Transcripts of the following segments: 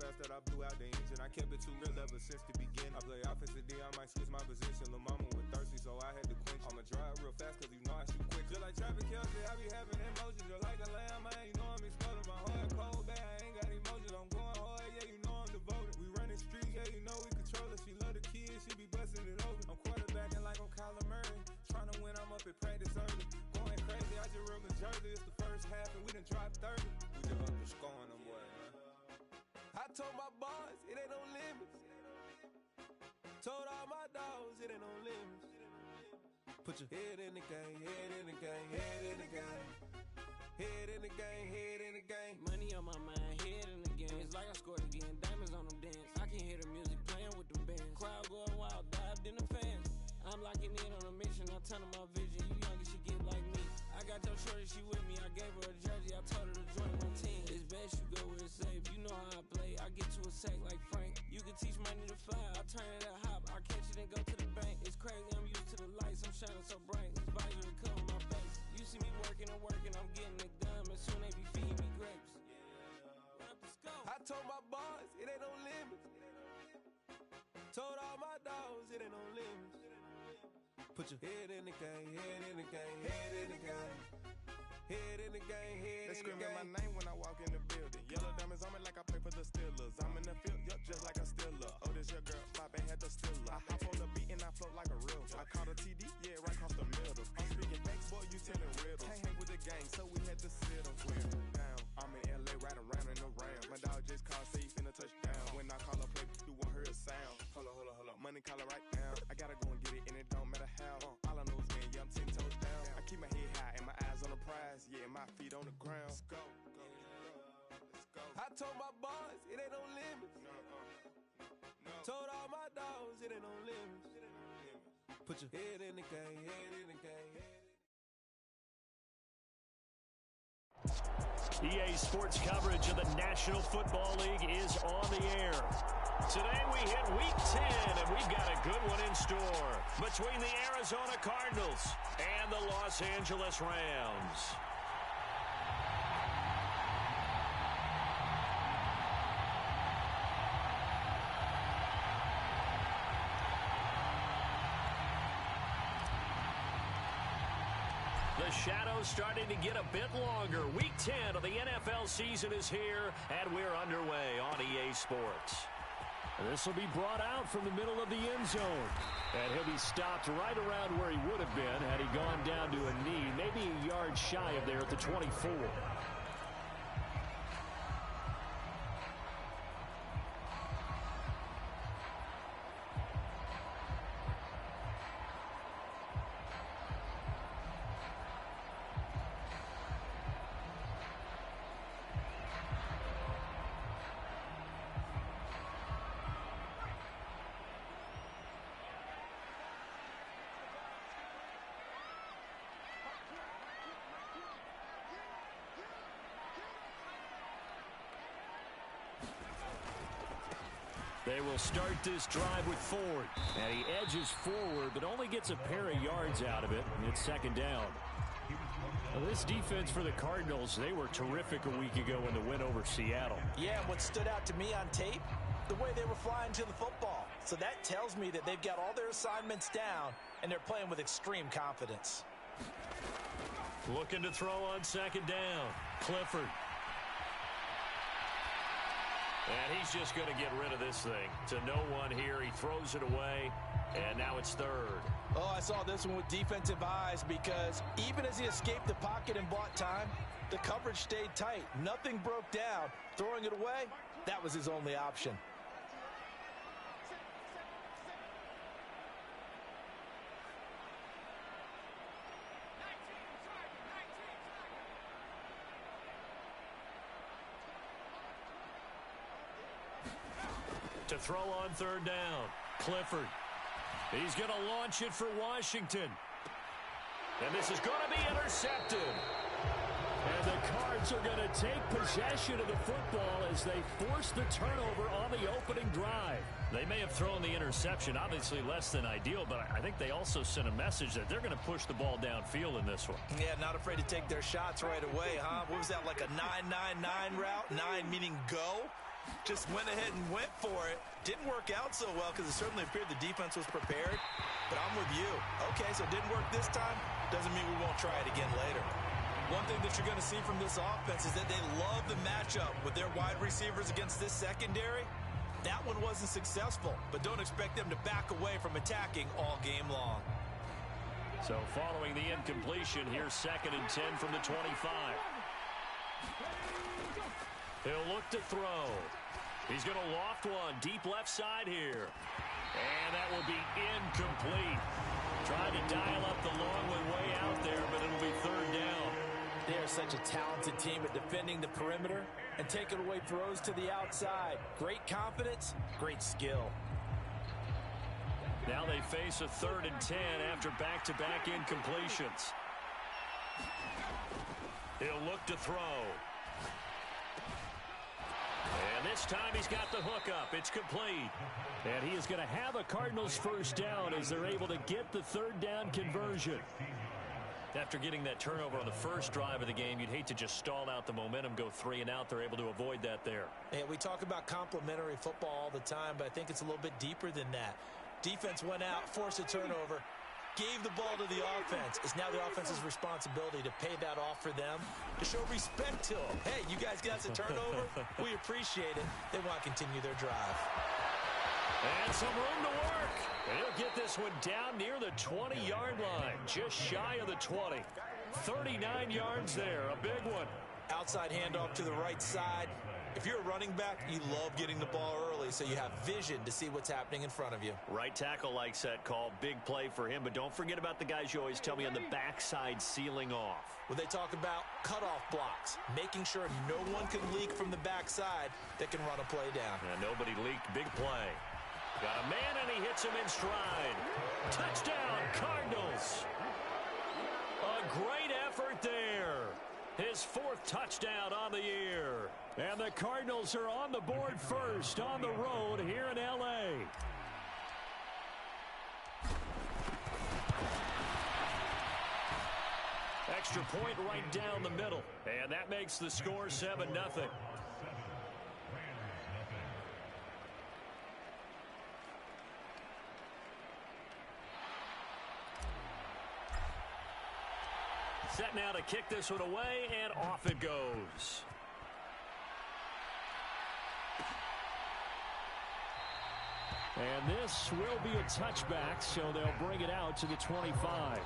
fast that I blew out the engine. I kept it too real ever since the beginning. I play offensive D, I might switch my position. Lil' mama was thirsty, so I had to quench. I'ma drive real fast, cause you know I shoot quick. Just like traffic Kelsey, I be having emotions. Just like a lamb, man, you know I'm exploding. My heart cold, bad, I ain't got emotions. I'm going hard, yeah, you know I'm devoted. We running streets, yeah, you know we control it. She love the kids, she be busting it over. I'm quarterbacking like I'm Kyler Murray. Trying to win, I'm up at practice early. Going crazy, I just real Jersey. It's the first half, and we done dropped 30. We just underscoring them, boy, man. I told my boys, it ain't no limits. Told all my dogs, it ain't no limits. Put your head in the game, head in the game, head in the game. Head in the game, head in the game. Money on my mind, head in the game. It's like I scored again, diamonds on them dance. I can hear the music playing with them bands. Crowd going wild, dived in the fans. I'm locking in on a mission, I'm telling my vision. You young and she get like me. I got your shorty, she with me. I gave her a jersey, I told her to join my team. It's best you go where it's safe. You know how I play. I get to a sack like Frank. You can teach money to fly. I turn it a hop. I catch it and go to the bank. It's crazy, I'm used to the lights. I'm shining so bright. This visor will cover my face. You see me working and working, I'm getting it done. And soon they be feeding me grapes. I told my boys, it ain't no limits. Told all my dogs, it ain't no limits. Put your head in the game, head in the game, head in the game. Head in the game, head They in the game. screaming my name when I walk in the building. Yellow diamonds on me like I play for the Steelers. I'm in the field, yup, just like a Steeler. Oh, this your girl, my band had the Steeler. I hop on the beat and I float like a real. I caught a TD, yeah, right across the middle. I'm speaking facts, boy, you telling riddles. Can't hang with the gang, so we had to sit them down. I'm in LA, riding around and around. My dog just called, say he finna touch down. When I call a play, you won't hear a sound. Hold up, money caller right now. I gotta go and get it, and it don't matter how. All I know is, man, yeah, I'm 10 toes down. I keep my head high and my eyes on the prize. Yeah, my feet on the ground. Let's go. I told my boys, it ain't no limits. Told all my dogs, it ain't no limits. Put your head in the game, head in the game, EA Sports coverage of the National Football League is on the air. Today we hit Week 10, and we've got a good one in store between the Arizona Cardinals and the Los Angeles Rams. The shadow's starting to get a bit longer. Week 10 of the NFL season is here, and we're underway on EA Sports. This will be brought out from the middle of the end zone. And he'll be stopped right around where he would have been had he gone down to a knee, maybe a yard shy of there at the 24. They will start this drive with Ford. And he edges forward, but only gets a pair of yards out of it. And it's second down. Well, this defense for the Cardinals, they were terrific a week ago in the win over Seattle. Yeah, and what stood out to me on tape, the way they were flying to the football. So that tells me that they've got all their assignments down, and they're playing with extreme confidence. Looking to throw on second down. Clifford. And he's just going to get rid of this thing. To no one here. He throws it away. And now it's third. Oh, I saw this one with defensive eyes because even as he escaped the pocket and bought time, the coverage stayed tight. Nothing broke down. Throwing it away, that was his only option. To throw on third down. Clifford. He's going to launch it for Washington. And this is going to be intercepted. And the Cards are going to take possession of the football as they force the turnover on the opening drive. They may have thrown the interception, obviously less than ideal, but I think they also sent a message that they're going to push the ball downfield in this one. Yeah, not afraid to take their shots right away, huh? What was that, like a 9-9-9 route? 9 meaning go? Just went ahead and went for it. Didn't work out so well because it certainly appeared the defense was prepared. But I'm with you. Okay, so it didn't work this time. Doesn't mean we won't try it again later. One thing that you're going to see from this offense is that they love the matchup with their wide receivers against this secondary. That one wasn't successful, but don't expect them to back away from attacking all game long. So following the incompletion, here's 2nd and 10 from the 25. He'll look to throw. He's going to loft one deep left side here. And that will be incomplete. Trying to dial up the long one way out there, but it'll be 3rd down. They are such a talented team at defending the perimeter and taking away throws to the outside. Great confidence, great skill. Now they face a 3rd and 10 after back-to-back incompletions. He'll look to throw. And this time he's got the hook up. It's complete. And he is going to have a Cardinals 1st down as they're able to get the 3rd down conversion. After getting that turnover on the first drive of the game, you'd hate to just stall out the momentum, go 3 and out. They're able to avoid that there. Yeah, we talk about complementary football all the time, but I think it's a little bit deeper than that. Defense went out, forced a turnover, gave the ball to the offense. It's now the offense's responsibility to pay that off for them, to show respect to them. Hey, you guys got the turnover. We appreciate it. They want to continue their drive. And some room to work. And he'll get this one down near the 20-yard line, just shy of the 20. 39 yards there, a big one. Outside handoff to the right side. If you're a running back, you love getting the ball early so you have vision to see what's happening in front of you. Right tackle likes that call. Big play for him, but don't forget about the guys you always tell me on the backside sealing off. Well, they talk about cutoff blocks, making sure no one can leak from the backside that can run a play down. Yeah, nobody leaked. Big play. Got a man, and he hits him in stride. Touchdown, Cardinals. A great effort there. His 4th touchdown on the year. And the Cardinals are on the board first on the road here in L.A. Extra point right down the middle. And that makes the score 7-0. Set now to kick this one away, and off it goes. And this will be a touchback, so they'll bring it out to the 25.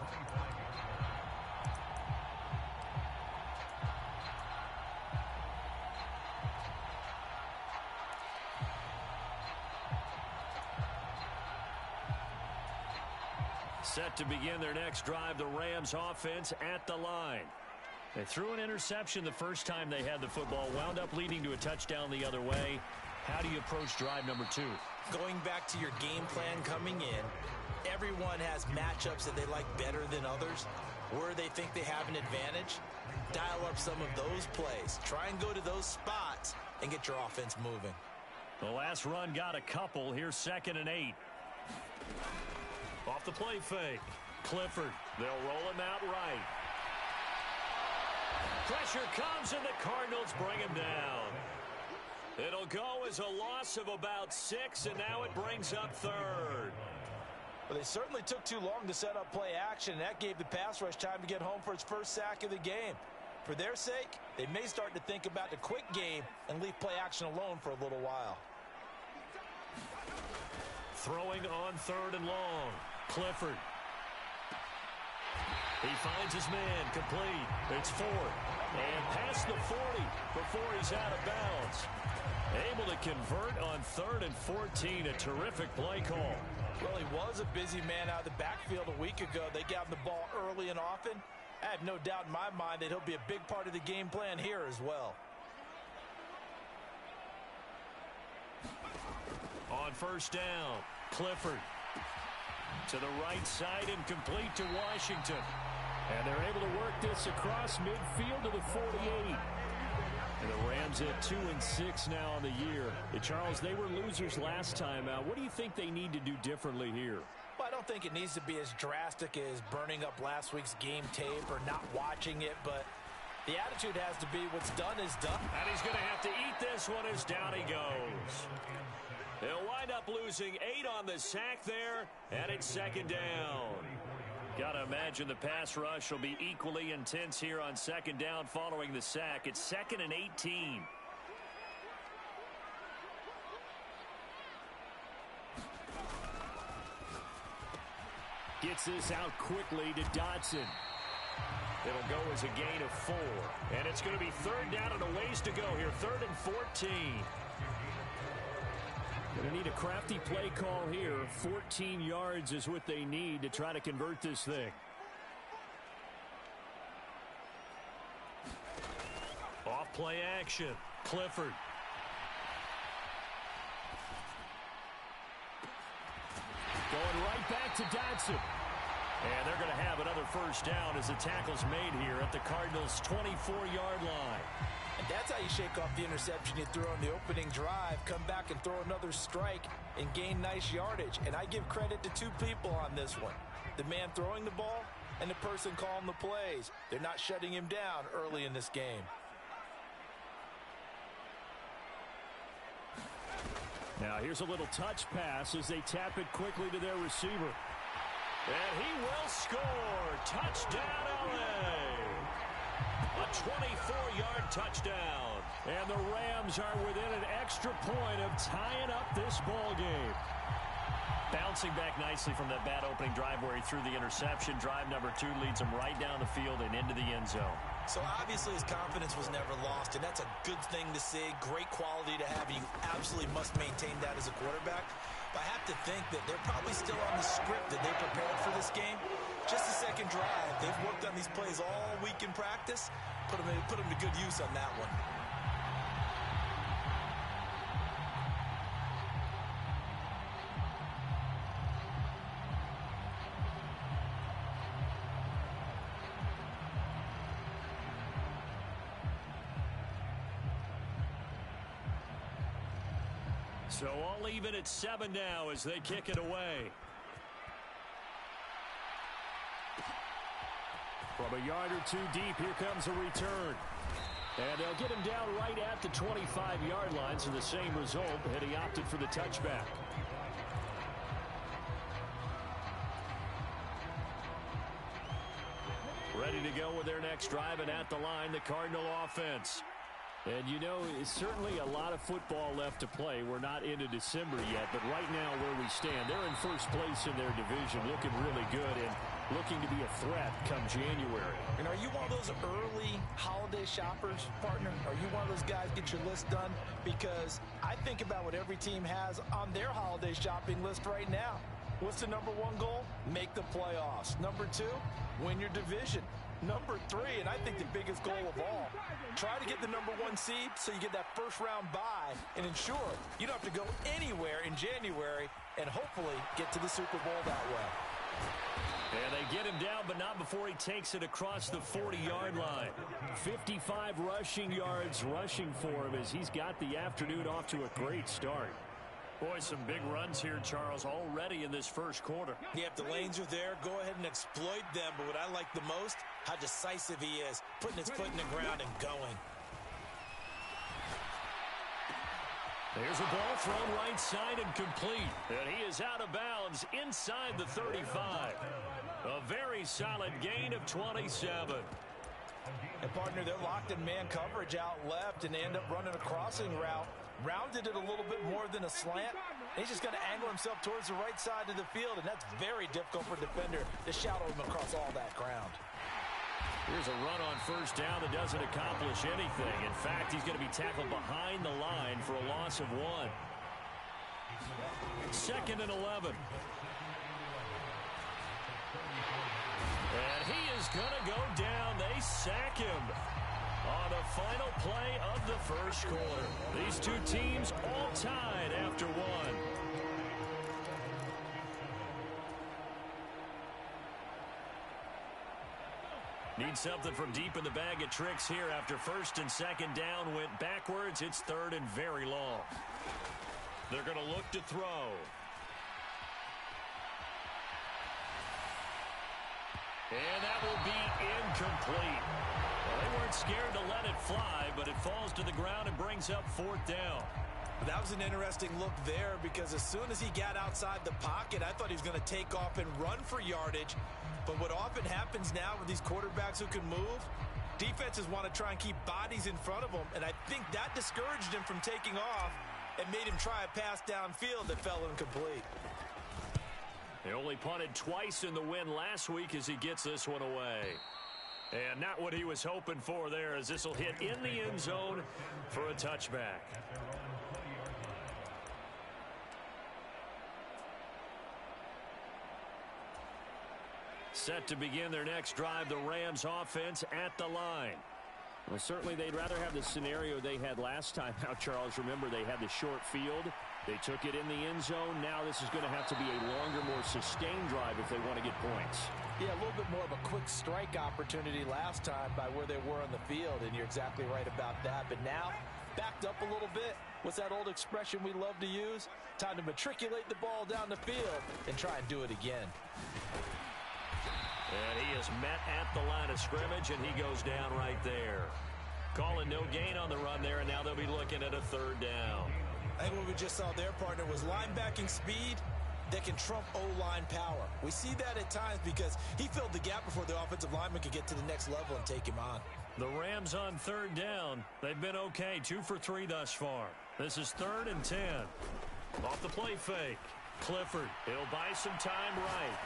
Set to begin their next drive, the Rams offense at the line. They threw an interception the first time they had the football, wound up leading to a touchdown the other way. How do you approach drive number 2? Going back to your game plan coming in, everyone has matchups that they like better than others, where they think they have an advantage. Dial up some of those plays. Try and go to those spots and get your offense moving. The last run got a couple. Here's 2nd and 8. Off the play fake. Clifford. They'll roll him out right. Pressure comes, and the Cardinals bring him down. It'll go as a loss of about 6, and now it brings up 3rd. Well, they certainly took too long to set up play action, and that gave the pass rush time to get home for its first sack of the game. For their sake, they may start to think about the quick game and leave play action alone for a little while. Throwing on 3rd and long. Clifford. He finds his man, complete. It's 4th. And past the 40 before he's out of bounds. Able to convert on 3rd and 14. A terrific play call. Well, he was a busy man out of the backfield a week ago. They got him the ball early and often. I have no doubt in my mind that he'll be a big part of the game plan here as well. On 1st down, Clifford. To the right side and complete to Washington. And they're able to work this across midfield to the 48. And the Rams at 2-6 now on the year. Charles, they were losers last time out. What do you think they need to do differently here? Well, I don't think it needs to be as drastic as burning up last week's game tape or not watching it, but The attitude has to be what's done is done. And he's going to have to eat this one as down he goes. He'll wind up losing 8 on the sack there, and it's second down. Got to imagine the pass rush will be equally intense here on second down following the sack. It's 2nd and 18. Gets this out quickly to Dotson. It'll go as a gain of 4. And it's going to be third down and a ways to go here. 3rd and 14. Going to need a crafty play call here. 14 yards is what they need to try to convert this thing. Off play action. Clifford. Going right back to Dotson. And they're going to have another first down as the tackle's made here at the Cardinals' 24-yard line. And that's how you shake off the interception you threw on the opening drive, come back and throw another strike and gain nice yardage. And I give credit to 2 people on this one. The man throwing the ball and the person calling the plays. They're not shutting him down early in this game. Now here's a little touch pass as they tap it quickly to their receiver. And he will score. Touchdown, LA. A 24-yard touchdown. And the Rams are within an extra point of tying up this ball game. Bouncing back nicely from that bad opening drive where he threw the interception. Drive number 2 leads him right down the field and into the end zone. So obviously his confidence was never lost, and that's a good thing to see. Great quality to have. You absolutely must maintain that as a quarterback. But I have to think that they're probably still on the script that they prepared for this game. Just the second drive. They've worked on these plays all week in practice. Put them to good use on that one. So all even at 7 now as they kick it away. From a yard or 2 deep, here comes a return. And they'll get him down right at the 25-yard line, so the same result, and he opted for the touchback. Ready to go with their next drive, and at the line, the Cardinal offense. And, you know, it's certainly a lot of football left to play. We're not into December yet, but right now where we stand, they're in first place in their division, looking really good and looking to be a threat come January. And are you one of those early holiday shoppers, partner? Are you one of those guys get your list done? Because I think about what every team has on their holiday shopping list right now. What's the number 1 goal? Make the playoffs. Number 2, win your division. Number 3, and I think the biggest goal of all, try to get the number 1 seed so you get that first-round bye and ensure you don't have to go anywhere in January and hopefully get to the Super Bowl that way. And they get him down, but not before he takes it across the 40-yard line. 55 rushing yards rushing for him as he's got the afternoon off to a great start. Boy, some big runs here, Charles, already in this first quarter. Yeah, if the lanes are there, go ahead and exploit them. But what I like the most, how decisive he is, putting his foot in the ground and going. There's a ball thrown right side and complete. And he is out of bounds inside the 35. A very solid gain of 27. And, partner, they're locked in man coverage out left, and they end up running a crossing route. Rounded it a little bit more than a slant. He's just going to angle himself towards the right side of the field, and that's very difficult for a defender to shadow him across all that ground. Here's a run on first down that doesn't accomplish anything. In fact, he's going to be tackled behind the line for a loss of 1. 2nd and 11. And he is going to go down. They sack him on the final play of the first quarter. These 2 teams all tied after 1. Need something from deep in the bag of tricks here after 1st and 2nd down went backwards. It's 3rd and very long. They're going to look to throw. And that will be incomplete. Well, they weren't scared to let it fly, but it falls to the ground and brings up 4th down. That was an interesting look there because as soon as he got outside the pocket, I thought he was going to take off and run for yardage. But what often happens now with these quarterbacks who can move, defenses want to try and keep bodies in front of them, and I think that discouraged him from taking off and made him try a pass downfield that fell incomplete. They only punted twice in the win last week as he gets this one away. And not what he was hoping for there, as this will hit in the end zone for a touchback. Set to begin their next drive, the Rams offense at the line. Well, certainly they'd rather have the scenario they had last time out, Charles. Remember, they had the short field. They took it in the end zone. Now this is going to have to be a longer, more sustained drive if they want to get points. Yeah, a little bit more of a quick strike opportunity last time by where they were on the field, and you're exactly right about that. But now, backed up a little bit. What's that old expression we love to use? Time to matriculate the ball down the field and try and do it again. And he is met at the line of scrimmage, and he goes down right there. Calling no gain on the run there, and now they'll be looking at a 3rd down. I think what we just saw there, partner, was linebacking speed that can trump O-line power. We see that at times because he filled the gap before the offensive lineman could get to the next level and take him on. The Rams on 3rd down. They've been okay, 2 for 3 thus far. This is 3rd and 10. Off the play fake. Clifford, he'll buy some time right.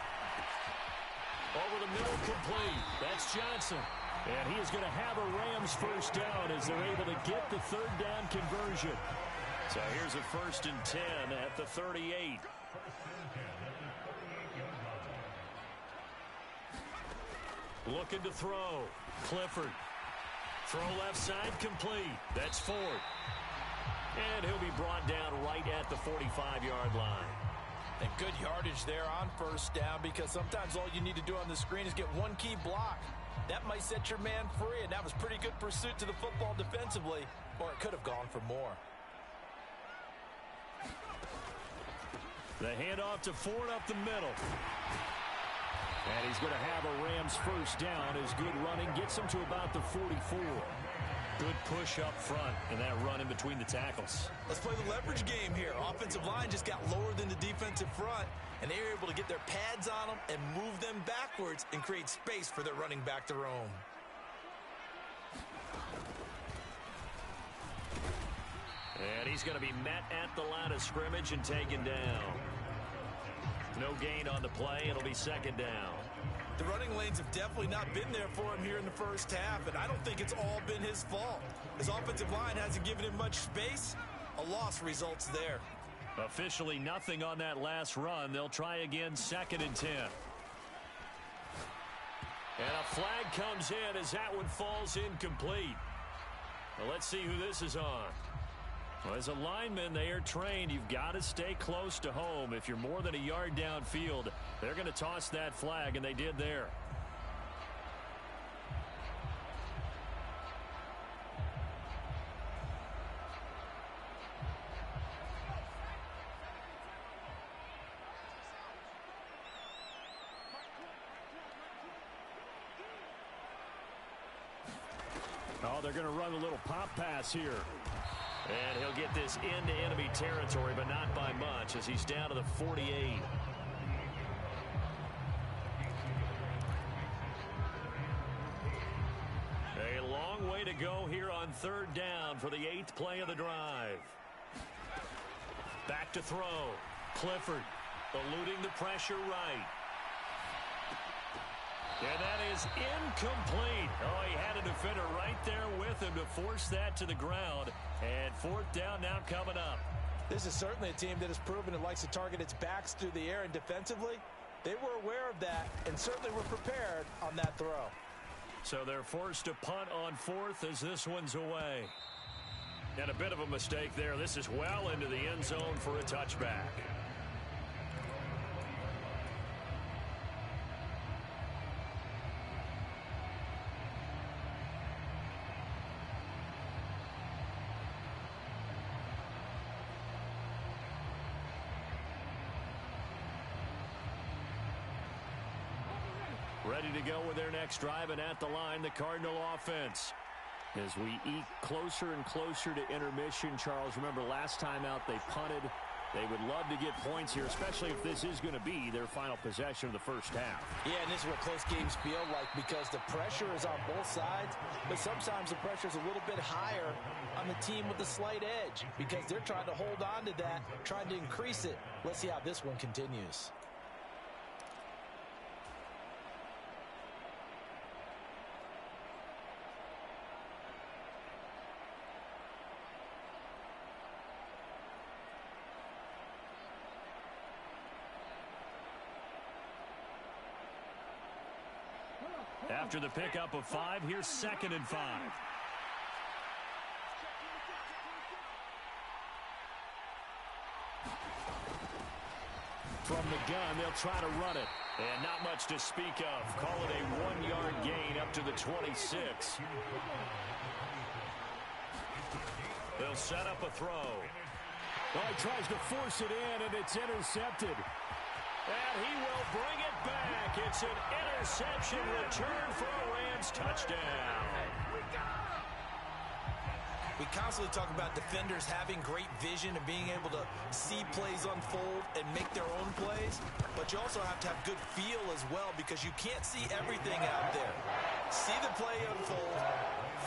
Over the middle, complete. That's Johnson. And he is going to have a Rams 1st down as they're able to get the 3rd down conversion. So here's a 1st and 10 at the 38. Looking to throw. Clifford. Throw left side, complete. That's Ford. And he'll be brought down right at the 45-yard line. And good yardage there on 1st down because sometimes all you need to do on the screen is get one key block. That might set your man free, and that was pretty good pursuit to the football defensively, or it could have gone for more. The handoff to Ford up the middle. And he's going to have a Rams 1st down as good running gets him to about the 44. Good push up front and that run in between the tackles. Let's play the leverage game here. Offensive line just got lower than the defensive front, and they were able to get their pads on them and move them backwards and create space for their running back to roam. And he's going to be met at the line of scrimmage and taken down. No gain on the play. It'll be 2nd down. The running lanes have definitely not been there for him here in the 1st half, and I don't think it's all been his fault. His offensive line hasn't given him much space. A loss results there. Officially nothing on that last run. They'll try again, 2nd and 10. And a flag comes in as that one falls incomplete. Well, let's see who this is on. Well, as a lineman, they are trained. You've got to stay close to home. If you're more than a yard downfield, they're going to toss that flag, and they did there. Oh, they're going to run a little pop pass here. And he'll get this into enemy territory, but not by much as he's down to the 48. A long way to go here on 3rd down for the 8th play of the drive. Back to throw. Clifford eluding the pressure right. And that is incomplete. Oh, he had a defender right there with him to force that to the ground. And 4th down now coming up. This is certainly a team that has proven it likes to target its backs through the air, and defensively, they were aware of that and certainly were prepared on that throw. So they're forced to punt on 4th as this one's away. And a bit of a mistake there. This is well into the end zone for a touchback. Ready to go with their next drive, and at the line, the Cardinal offense. As we eke closer and closer to intermission, Charles, remember last time out they punted. They would love to get points here, especially if this is going to be their final possession of the first half. Yeah, and this is what close games feel like because the pressure is on both sides, but sometimes the pressure is a little bit higher on the team with the slight edge because they're trying to hold on to that, trying to increase it. Let's see how this one continues. After the pickup of 5, here's 2nd and 5. From the gun, they'll try to run it. And not much to speak of. Call it a 1-yard gain up to the 26. They'll set up a throw. Oh, he tries to force it in, and it's intercepted. And he will bring it back. It's an interception return for a Rams touchdown. We constantly talk about defenders having great vision and being able to see plays unfold and make their own plays. But you also have to have good feel as well because you can't see everything out there. See the play unfold,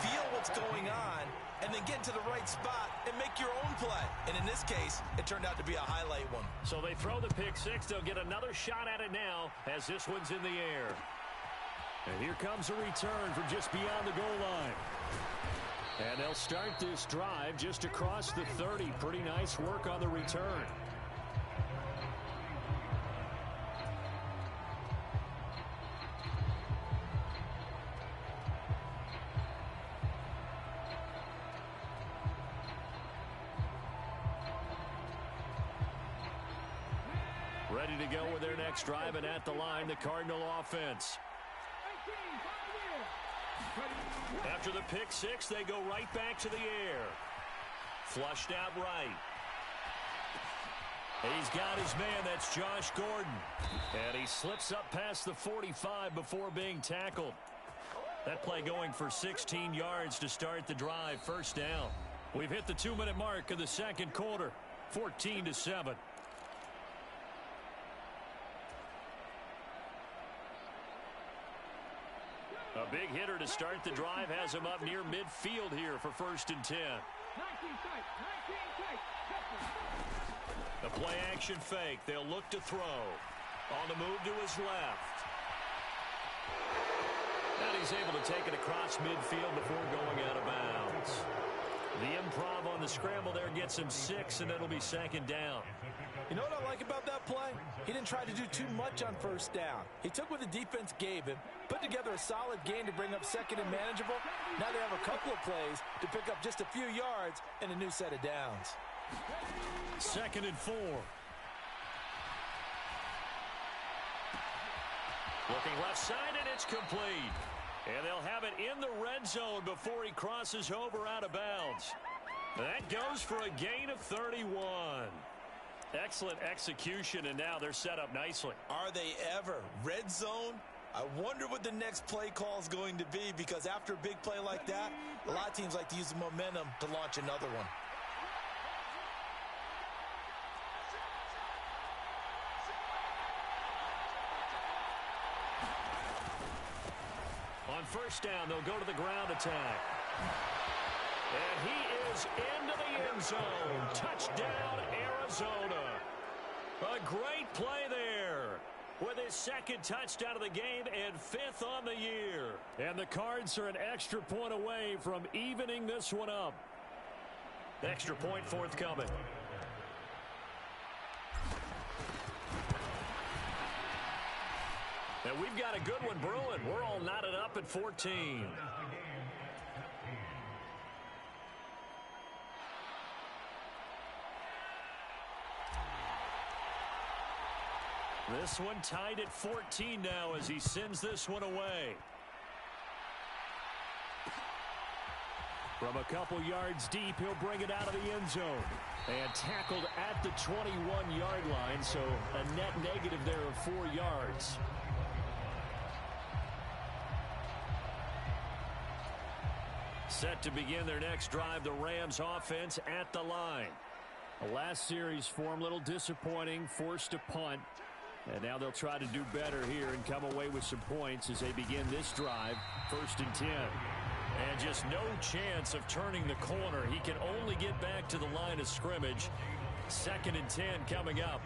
feel what's going on, and then get to the right spot and make your own play. And in this case, it turned out to be a highlight one. So they throw the pick six. They'll get another shot at it now as this one's in the air. And here comes a return from just beyond the goal line. And they'll start this drive just across the 30. Pretty nice work on the return. Ready to go with their next drive, and at the line, the Cardinal offense. After the pick six, they go right back to the air. Flushed out right. He's got his man. That's Josh Gordon. And he slips up past the 45 before being tackled. That play going for 16 yards to start the drive. First down. We've hit the 2-minute mark of the second quarter. 14-7. A big hitter to start the drive has him up near midfield here for 1st and 10. The play action fake. They'll look to throw. On the move to his left. And he's able to take it across midfield before going out of bounds. The improv on the scramble there gets him 6, and it'll be 2nd down. You know what I like about that play? He didn't try to do too much on 1st down. He took what the defense gave him, put together a solid gain to bring up 2nd and manageable. Now they have a couple of plays to pick up just a few yards and a new set of downs. 2nd and 4. Looking left side, and it's complete. And they'll have it in the red zone before he crosses over out of bounds. That goes for a gain of 31. Excellent execution, and now they're set up nicely. Are they ever? Red zone? I wonder what the next play call is going to be, because after a big play like that, a lot of teams like to use the momentum to launch another one. On 1st down, they'll go to the ground attack. And he is into the end zone. Touchdown, Arizona. A great play there with his 2nd touchdown of the game and 5th on the year. And the Cards are an extra point away from evening this one up. Extra point forthcoming. And we've got a good one brewing. We're all knotted up at 14. This one tied at 14 now as he sends this one away. From a couple yards deep, he'll bring it out of the end zone. And tackled at the 21-yard line, so a net negative there of 4 yards. Set to begin their next drive, the Rams offense at the line. The last series for them, a little disappointing, forced to punt. And now they'll try to do better here and come away with some points as they begin this drive, 1st and 10. And just no chance of turning the corner. He can only get back to the line of scrimmage. 2nd and 10 coming up.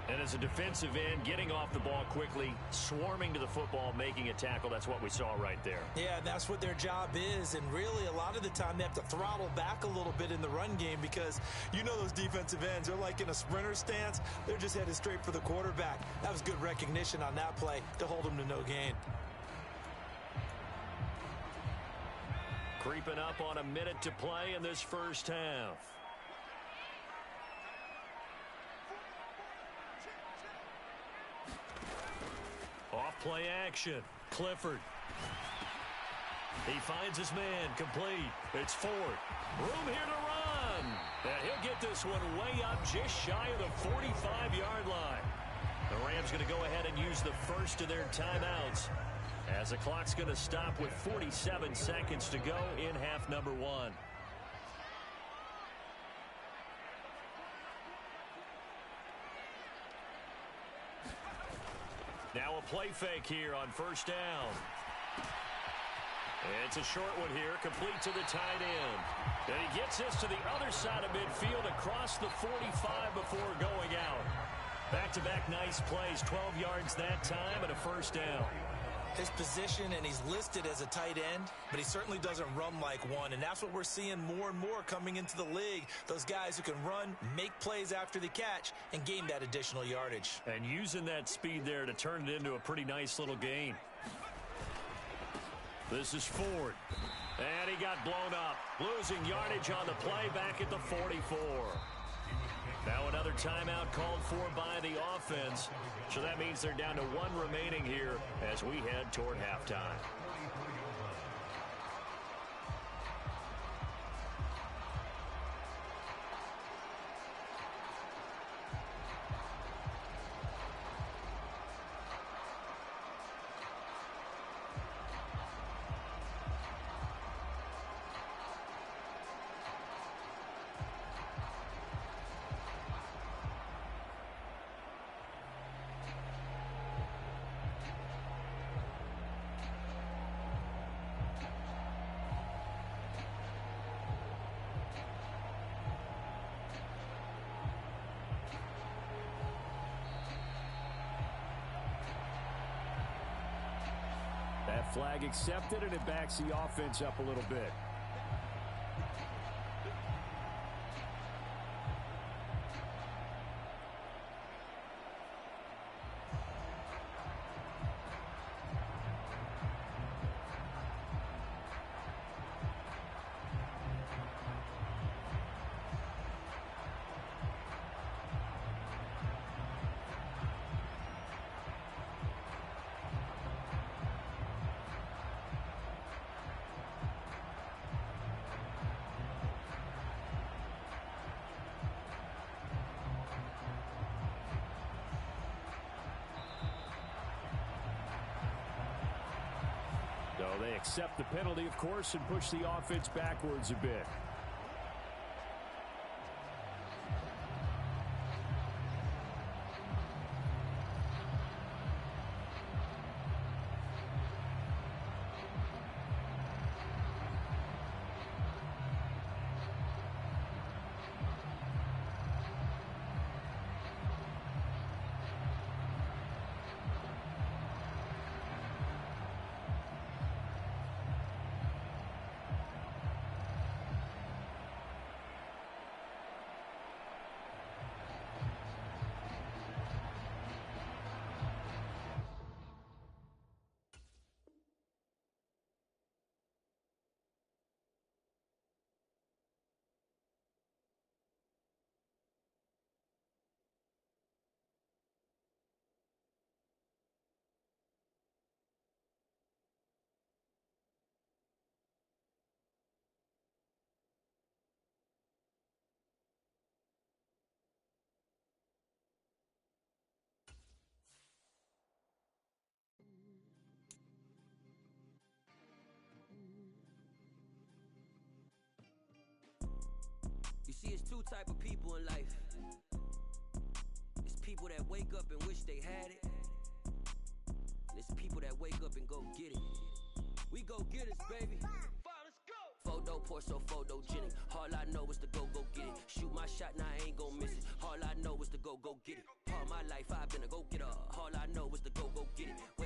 And as a defensive end, getting off the ball quickly, swarming to the football, making a tackle. That's what we saw right there. Yeah, that's what their job is. And really, a lot of the time, they have to throttle back a little bit in the run game because you know those defensive ends, they're like in a sprinter stance. They're just headed straight for the quarterback. That was good recognition on that play to hold them to no gain. Creeping up on a minute to play in this first half. Off play action. Clifford. He finds his man complete. It's Ford. Room here to run. And he'll get this one way up just shy of the 45-yard line. The Rams going to go ahead and use the first of their timeouts as the clock's going to stop with 47 seconds to go in half number 1. Now a play fake here on 1st down. It's a short one here, complete to the tight end. And he gets this to the other side of midfield across the 45 before going out. Back-to-back nice plays, 12 yards that time and a 1st down. His position, and he's listed as a tight end, but he certainly doesn't run like one, and that's what we're seeing more and more coming into the league. Those guys who can run, make plays after the catch, and gain that additional yardage. And using that speed there to turn it into a pretty nice little gain. This is Ford. And he got blown up. Losing yardage on the play back at the 44. Now another timeout called for by the offense. So that means they're down to 1 remaining here as we head toward halftime. That flag accepted, and it backs the offense up a little bit. So they accept the penalty, of course, and push the offense backwards a bit. two type of people in life. It's people that wake up and wish they had it. And it's people that wake up and go get it. We go get it, baby. Photo poor, so photogenic. All I know is to go get it. Shoot my shot, now I ain't gon' miss it. All I know is to go get it. All my life I've been a go-getter. All I know is to go get it.